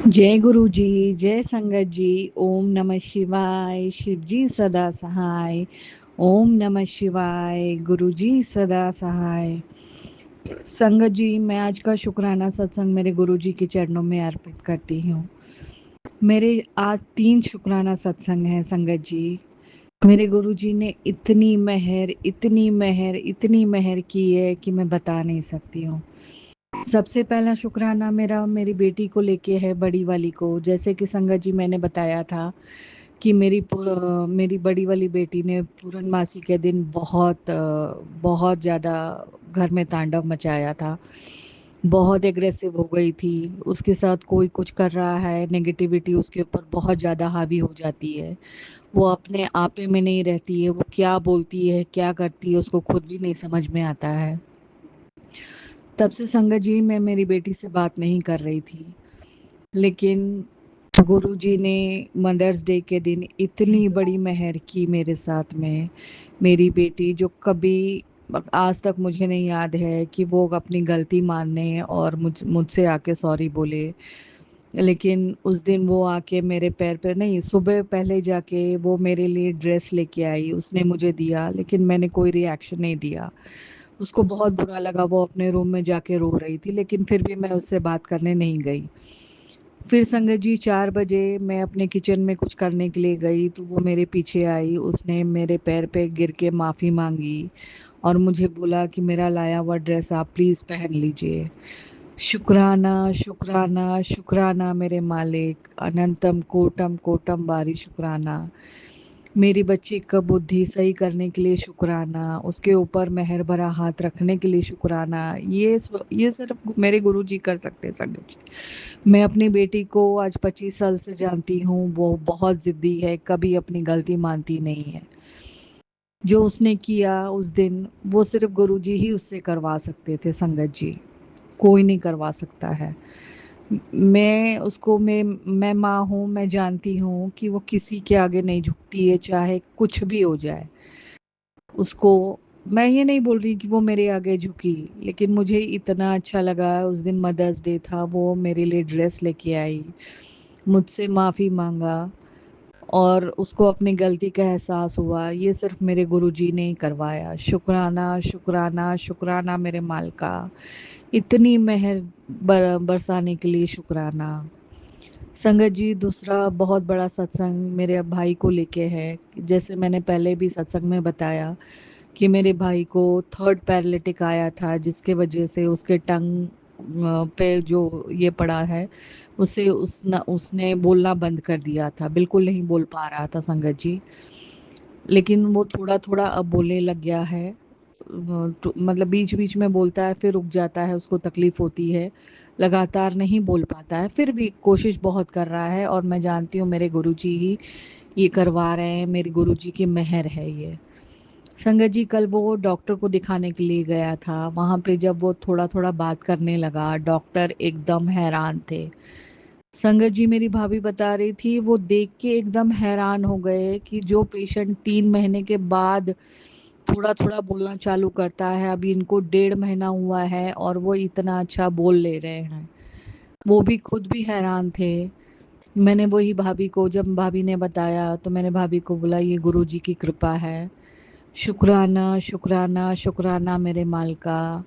जय गुरु जी, जय संगत जी। ओम नमः शिवाय। शिव जी सदा सहाय। ओम नमः शिवाय। गुरु जी सदा सहाय। संगत जी, मैं आज का शुक्राना सत्संग मेरे गुरु जी के चरणों में अर्पित करती हूँ। मेरे आज 3 शुक्राना सत्संग हैं संगत जी। मेरे गुरु जी ने इतनी मेहर, इतनी मेहर, इतनी मेहर की है कि मैं बता नहीं सकती हूँ। सबसे पहला शुक्राना मेरा मेरी बेटी को लेके है, बड़ी वाली को। जैसे कि संगत जी मैंने बताया था कि मेरी बड़ी वाली बेटी ने पूर्णमासी के दिन बहुत ज़्यादा घर में तांडव मचाया था। बहुत एग्रेसिव हो गई थी। उसके साथ कोई कुछ कर रहा है, नेगेटिविटी उसके ऊपर बहुत ज़्यादा हावी हो जाती है। वो अपने आपे में नहीं रहती है। वो क्या बोलती है, क्या करती है, उसको खुद भी नहीं समझ में आता है। तब से संगत जी मैं मेरी बेटी से बात नहीं कर रही थी, लेकिन गुरुजी ने मदर्स डे के दिन इतनी बड़ी मेहर की मेरे साथ में। मेरी बेटी जो कभी आज तक मुझे नहीं याद है कि वो अपनी गलती मानने और मुझसे आके सॉरी बोले। लेकिन उस दिन वो आके मेरे पैर पे नहीं, सुबह पहले जाके वो मेरे लिए ड्रेस लेके आई, उसने मुझे दिया, लेकिन मैंने कोई रिएक्शन नहीं दिया। उसको बहुत बुरा लगा, वो अपने रूम में जाके रो रही थी, लेकिन फिर भी मैं उससे बात करने नहीं गई। फिर संगत जी 4 बजे मैं अपने किचन में कुछ करने के लिए गई तो वो मेरे पीछे आई। उसने मेरे पैर पे गिर के माफ़ी मांगी और मुझे बोला कि मेरा लाया हुआ ड्रेस आप प्लीज़ पहन लीजिए। शुक्राना, शुक्राना, शुक्राना मेरे मालिक। अनंतम कोटम कोटम बारी शुक्राना। मेरी बच्ची का बुद्धि सही करने के लिए शुक्राना। उसके ऊपर मेहर भरा हाथ रखने के लिए शुक्राना। ये सिर्फ मेरे गुरुजी कर सकते हैं संगत जी। मैं अपनी बेटी को आज 25 साल से जानती हूँ। वो बहुत ज़िद्दी है, कभी अपनी गलती मानती नहीं है। जो उसने किया उस दिन, वो सिर्फ गुरुजी ही उससे करवा सकते थे संगत जी। कोई नहीं करवा सकता है। मैं माँ हूँ, मैं जानती हूँ कि वो किसी के आगे नहीं झुकती है, चाहे कुछ भी हो जाए। उसको मैं ये नहीं बोल रही कि वो मेरे आगे झुकी, लेकिन मुझे इतना अच्छा लगा उस दिन मदर्स डे था, वो मेरे लिए ड्रेस लेके आई, मुझसे माफ़ी मांगा और उसको अपनी गलती का एहसास हुआ। ये सिर्फ मेरे गुरुजी ने ही करवाया। शुक्राना, शुक्राना, शुक्राना मेरे मालिका। इतनी मेहर बरसाने के लिए शुक्राना। संगत जी, दूसरा बहुत बड़ा सत्संग मेरे भाई को लेके है। जैसे मैंने पहले भी सत्संग में बताया कि मेरे भाई को थर्ड पैरालिटिक आया था, जिसके वजह से उसके टंग पे जो ये पड़ा है, उसे उसने बोलना बंद कर दिया था, बिल्कुल नहीं बोल पा रहा था संगत जी। लेकिन वो थोड़ा थोड़ा अब बोलने लग गया है। मतलब बीच बीच में बोलता है, फिर रुक जाता है, उसको तकलीफ होती है, लगातार नहीं बोल पाता है, फिर भी कोशिश बहुत कर रहा है। और मैं जानती हूँ मेरे गुरुजी ही ये करवा रहे हैं, मेरे गुरुजी की मेहर है ये। संगत जी, कल वो डॉक्टर को दिखाने के लिए गया था। वहाँ पे जब वो थोड़ा थोड़ा बात करने लगा, डॉक्टर एकदम हैरान थे। संगत जी, मेरी भाभी बता रही थी वो देख के एकदम हैरान हो गए कि जो पेशेंट 3 महीने के बाद थोड़ा थोड़ा बोलना चालू करता है, अभी इनको 1.5 महीना हुआ है और वो इतना अच्छा बोल ले रहे हैं। वो भी खुद भी हैरान थे। मैंने वही भाभी को, जब भाभी ने बताया तो मैंने भाभी को बोला ये गुरुजी की कृपा है। शुक्राना, शुक्राना, शुक्राना मेरे मालिका।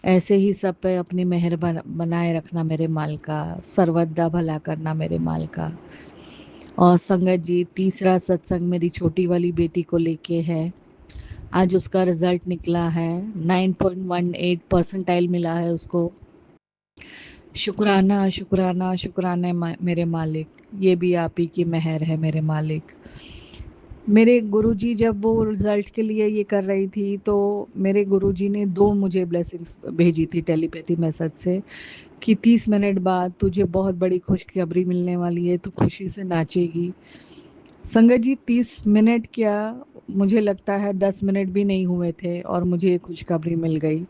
ऐसे ही सब पे अपनी मेहर बनाए रखना मेरे मालिका। सर्वदा भला करना मेरे मालिका। और संगत जी, तीसरा सत्संग मेरी छोटी वाली बेटी को लेके है। आज उसका रिजल्ट निकला है, 9.18 परसेंटाइल मिला है उसको। शुक्राना, शुक्राना, शुक्राना मेरे मालिक। ये भी आप ही की मेहर है मेरे मालिक। मेरे गुरुजी जब वो रिज़ल्ट के लिए ये कर रही थी, तो मेरे गुरुजी ने 2 मुझे ब्लेसिंग्स भेजी थी टेलीपैथी मैसेज से कि 30 मिनट बाद तुझे बहुत बड़ी खुशखबरी मिलने वाली है, तू खुशी से नाचेगी। संगत जी, 30 मिनट क्या, मुझे लगता है 10 मिनट भी नहीं हुए थे और मुझे ये खुशखबरी मिल गई।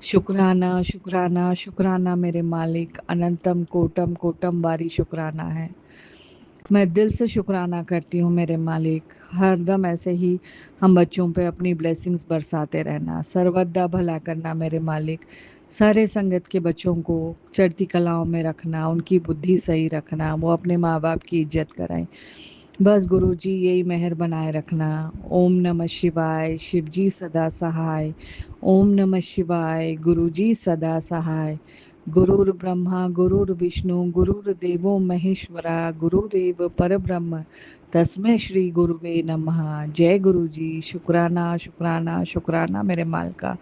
शुक्राना, शुक्राना, शुक्राना मेरे मालिक। अनंतम कोटम कोटम बारी शुक्राना है। मैं दिल से शुक्राना करती हूँ मेरे मालिक। हरदम ऐसे ही हम बच्चों पे अपनी ब्लेसिंग्स बरसाते रहना, सर्वदा भला करना मेरे मालिक। सारे संगत के बच्चों को चढ़ती कलाओं में रखना, उनकी बुद्धि सही रखना, वो अपने माँ बाप की इज्जत कराएं। बस गुरु जी यही मेहर बनाए रखना। ओम नमः शिवाय, शिव जी सदा सहाय। ओम नमः शिवाय, गुरु जी सदा सहाय। गुरुर् ब्रह्मा गुरुर् विष्णु गुरुर्देवो महेश्वरा गुरुरेव परब्रह्म तस्मै श्री गुरुवे नमः। जय गुरु जी। शुक्राना शुक्राना शुक्राना मेरे मालिका,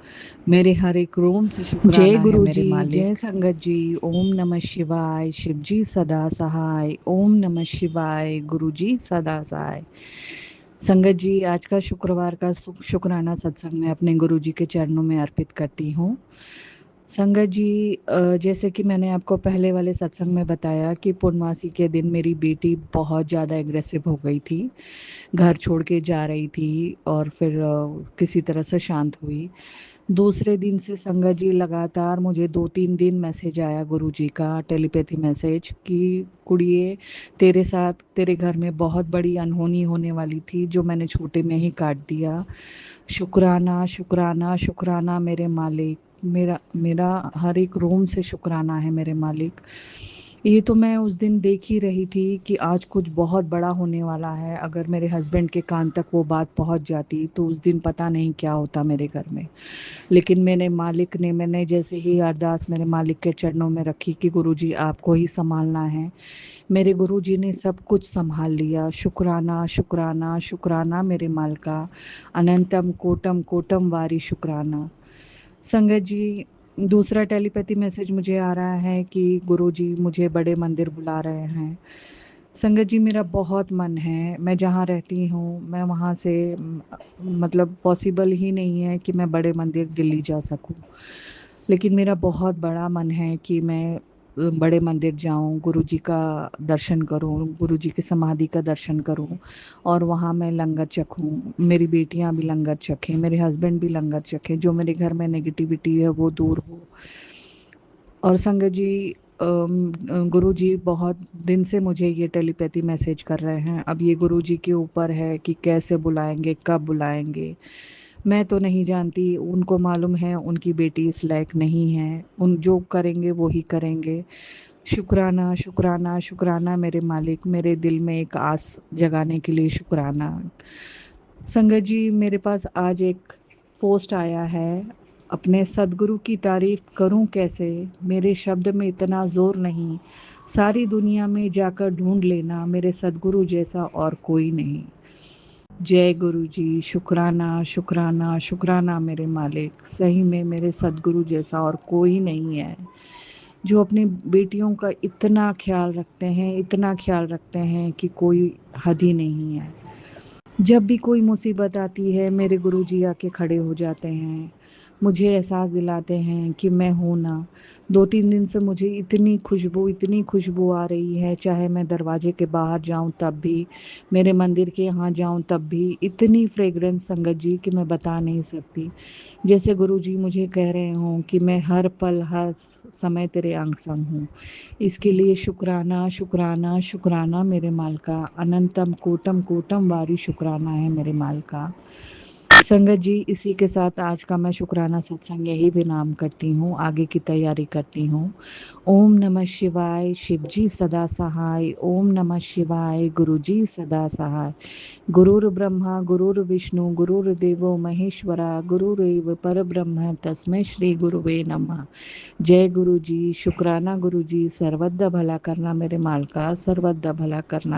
मेरे हर एक रोम से जय शुक्राना है गुरु मेरे जी, जय मालिक। संगत जी। ओम नमः शिवाय, शिव जी सदा सहाय। ओम नमः शिवाय, गुरु जी सदा सहाय। संगत जी, आज का शुक्रवार का शुक्राना सत्संग मैं अपने गुरु जी के चरणों में अर्पित करती हूँ। संगत जी, जैसे कि मैंने आपको पहले वाले सत्संग में बताया कि पूर्णमासी के दिन मेरी बेटी बहुत ज़्यादा एग्रेसिव हो गई थी, घर छोड़ के जा रही थी और फिर किसी तरह से शांत हुई। दूसरे दिन से संगत जी लगातार मुझे 2-3 दिन मैसेज आया गुरुजी का, टेलीपैथी मैसेज कि कुड़िए, तेरे साथ तेरे घर में बहुत बड़ी अनहोनी होने वाली थी जो मैंने छोटे में ही काट दिया। शुक्राना शुक्राना शुक्राना मेरे मालिक, मेरा मेरा हर एक रोम से शुक्राना है मेरे मालिक। ये तो मैं उस दिन देख ही रही थी कि आज कुछ बहुत बड़ा होने वाला है। अगर मेरे हस्बैंड के कान तक वो बात पहुंच जाती तो उस दिन पता नहीं क्या होता मेरे घर में। लेकिन मैंने जैसे ही अरदास मेरे मालिक के चरणों में रखी कि गुरुजी आपको ही संभालना है, मेरे गुरुजी ने सब कुछ संभाल लिया। शुक्राना शुक्राना शुक्राना मेरे मालिका, अनंतम कोटम कोटम वारी शुक्राना। संगत जी, दूसरा टेलीपैथी मैसेज मुझे आ रहा है कि गुरुजी मुझे बड़े मंदिर बुला रहे हैं। संगत जी, मेरा बहुत मन है, मैं जहाँ रहती हूँ मैं वहाँ से मतलब पॉसिबल ही नहीं है कि मैं बड़े मंदिर दिल्ली जा सकूँ। लेकिन मेरा बहुत बड़ा मन है कि मैं बड़े मंदिर जाऊँ, गुरुजी का दर्शन करूँ, गुरुजी की समाधि का दर्शन करूँ और वहाँ मैं लंगर चखूँ, मेरी बेटियाँ भी लंगर चखें, मेरे हस्बैंड भी लंगर चखें, जो मेरे घर में नेगेटिविटी है वो दूर हो। और संगत जी, गुरु जी बहुत दिन से मुझे ये टेलीपैथी मैसेज कर रहे हैं। अब ये गुरु जी के ऊपर है कि कैसे बुलाएंगे, कब बुलाएंगे। मैं तो नहीं जानती, उनको मालूम है उनकी बेटी इस लायक नहीं है, उन जो करेंगे वो ही करेंगे। शुक्राना शुक्राना शुक्राना मेरे मालिक, मेरे दिल में एक आस जगाने के लिए शुक्राना। संगत जी, मेरे पास आज एक पोस्ट आया है, अपने सदगुरु की तारीफ करूं कैसे, मेरे शब्द में इतना जोर नहीं, सारी दुनिया में जाकर ढूंढ लेना, मेरे सदगुरु जैसा और कोई नहीं। जय गुरु जी। शुक्राना शुक्राना शुक्राना मेरे मालिक, सही में मेरे सदगुरु जैसा और कोई नहीं है, जो अपनी बेटियों का इतना ख्याल रखते हैं, इतना ख्याल रखते हैं कि कोई हद ही नहीं है। जब भी कोई मुसीबत आती है मेरे गुरुजी आके खड़े हो जाते हैं, मुझे एहसास दिलाते हैं कि मैं हूँ ना। 2-3 दिन से मुझे इतनी खुशबू आ रही है, चाहे मैं दरवाजे के बाहर जाऊं तब भी, मेरे मंदिर के यहाँ जाऊं तब भी, इतनी फ्रेग्रेंस संगत जी कि मैं बता नहीं सकती। जैसे गुरुजी मुझे कह रहे हों कि मैं हर पल हर समय तेरे अंग संग हूँ। इसके लिए शुक्राना शुक्राना शुक्राना मेरे मालिका, अनंतम कोटम कोटम वारी शुक्राना है मेरे मालिका। संगत जी, इसी के साथ आज का मैं शुक्राना सत्संग यही विराम करती हूँ, आगे की तैयारी करती हूँ। ओम नमः शिवाय, शिव जी सदा सहाय। ओम नमः शिवाय, गुरु जी सदा सहाय। गुरुर् ब्रह्मा गुरुर्विष्णु गुरुर्देवो महेश्वरा गुरुरेव परब्रह्म तस्मै श्री गुरुवे नमः। जय गुरु जी। शुक्राना गुरु जी, सर्वदा भला करना मेरे माल का, सर्वदा भला करना।